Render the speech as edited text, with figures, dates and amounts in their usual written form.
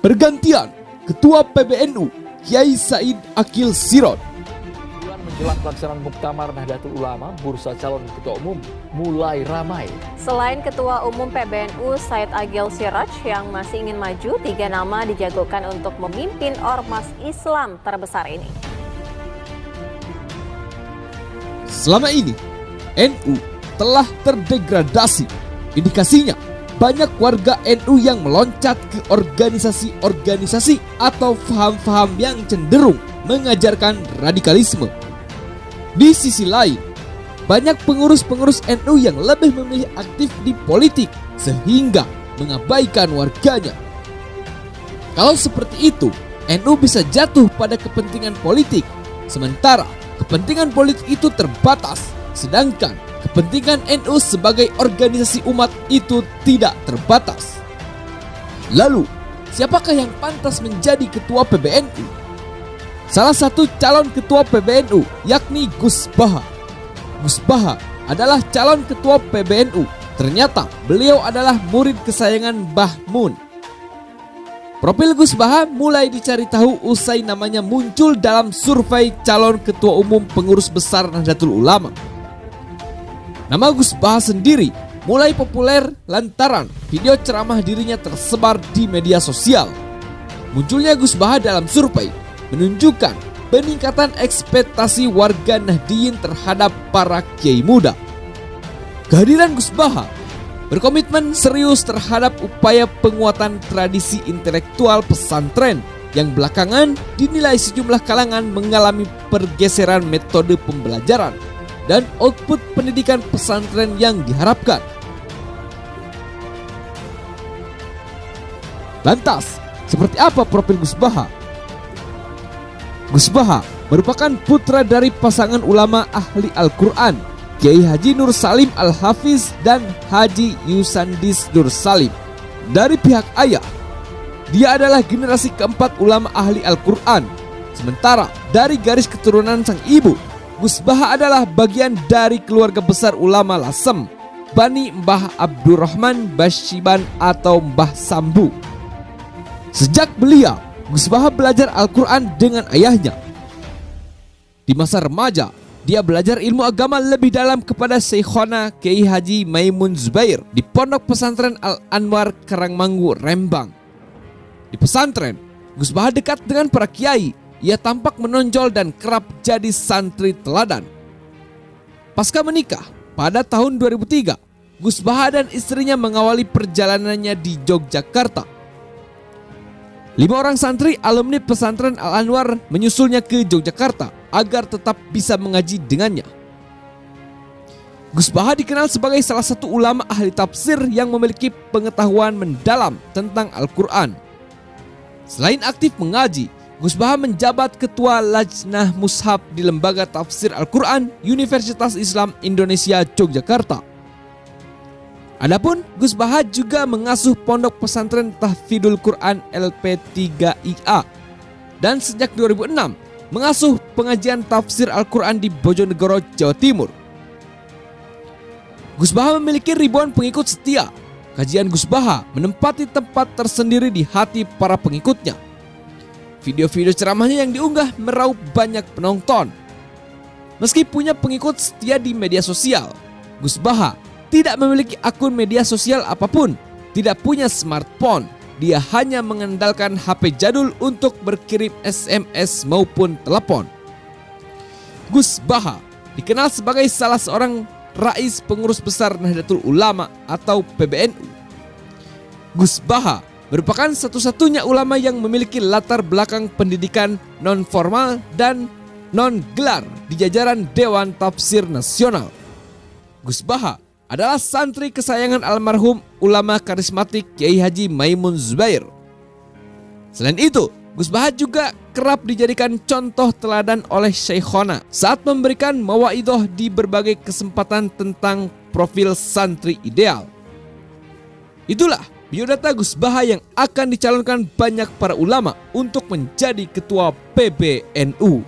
Pergantian Ketua PBNU Kiai Said Akil Sirot. Menjelang pelaksanaan Muktamar Nahdlatul Ulama, bursa calon ketua umum mulai ramai. Selain Ketua Umum PBNU Said Akil Sirot yang masih ingin maju, 3 nama dijagokan untuk memimpin ormas Islam terbesar ini. Selama ini, NU telah terdegradasi. Indikasinya, banyak warga NU yang meloncat ke organisasi-organisasi atau paham-paham yang cenderung mengajarkan radikalisme. Di sisi lain, banyak pengurus-pengurus NU yang lebih memilih aktif di politik sehingga mengabaikan warganya. Kalau seperti itu, NU bisa jatuh pada kepentingan politik, sementara kepentingan politik itu terbatas, sedangkan kepentingan NU sebagai organisasi umat itu tidak terbatas. Lalu, siapakah yang pantas menjadi ketua PBNU? Salah satu calon ketua PBNU yakni Gus Baha. Gus Baha adalah calon ketua PBNU. Ternyata beliau adalah murid kesayangan Mbah Mun. Profil Gus Baha mulai dicari tahu usai namanya muncul dalam survei calon ketua umum pengurus besar Nahdlatul Ulama. Nama Gus Baha sendiri mulai populer lantaran video ceramah dirinya tersebar di media sosial. Munculnya Gus Baha dalam survei menunjukkan peningkatan ekspektasi warga Nahdliyin terhadap para kiai muda. Kehadiran Gus Baha berkomitmen serius terhadap upaya penguatan tradisi intelektual pesantren yang belakangan dinilai sejumlah kalangan mengalami pergeseran metode pembelajaran dan output pendidikan pesantren yang diharapkan. Lantas, seperti apa profil Gus Baha? Gus Baha merupakan putra dari pasangan ulama ahli Al-Quran, Kiai Haji Nur Salim Al-Hafiz dan Haji Yusandis Nur Salim. Dari pihak ayah, dia adalah generasi keempat ulama ahli Al-Quran. Sementara dari garis keturunan sang ibu, Gus Baha adalah bagian dari keluarga besar ulama Lasem, Bani Mbah Abdurrahman Bashiban atau Mbah Sambu. Sejak belia, Gus Baha belajar Al-Quran dengan ayahnya. Di masa remaja, dia belajar ilmu agama lebih dalam kepada Syekhona Kiai Haji Maimun Zubair di Pondok Pesantren Al-Anwar Karangmangu, Rembang. Di pesantren, Gus Baha dekat dengan para kiai. Ia tampak menonjol dan kerap jadi santri teladan. Pasca menikah, pada tahun 2003, Gus Baha dan istrinya mengawali perjalanannya di Yogyakarta. 5 orang santri alumni pesantren Al-Anwar menyusulnya ke Yogyakarta agar tetap bisa mengaji dengannya. Gus Baha dikenal sebagai salah satu ulama ahli tafsir yang memiliki pengetahuan mendalam tentang Al-Quran. Selain aktif mengaji, Gus Baha menjabat Ketua Lajnah Mushaf di Lembaga Tafsir Al-Quran Universitas Islam Indonesia Yogyakarta. Adapun Gus Baha juga mengasuh Pondok Pesantren Tahfidzul Quran LP3IA dan sejak 2006 mengasuh pengajian tafsir Al-Quran di Bojonegoro, Jawa Timur. Gus Baha memiliki ribuan pengikut setia. Kajian Gus Baha menempati tempat tersendiri di hati para pengikutnya. Video-video ceramahnya yang diunggah meraup banyak penonton. Meski punya pengikut setia di media sosial, Gus Baha tidak memiliki akun media sosial apapun, tidak punya smartphone. Dia hanya mengandalkan HP jadul untuk berkirim SMS maupun telepon. Gus Baha dikenal sebagai salah seorang rais pengurus besar Nahdlatul Ulama atau PBNU. Gus Baha merupakan satu-satunya ulama yang memiliki latar belakang pendidikan non-formal dan non-gelar di jajaran Dewan Tafsir Nasional. Gus Baha adalah santri kesayangan almarhum ulama karismatik Kiai Haji Maimun Zubair. Selain itu, Gus Baha juga kerap dijadikan contoh teladan oleh Syekhona saat memberikan mawaidhah di berbagai kesempatan tentang profil santri ideal. Itulah biodata Gus Baha yang akan dicalonkan banyak para ulama untuk menjadi ketua PBNU.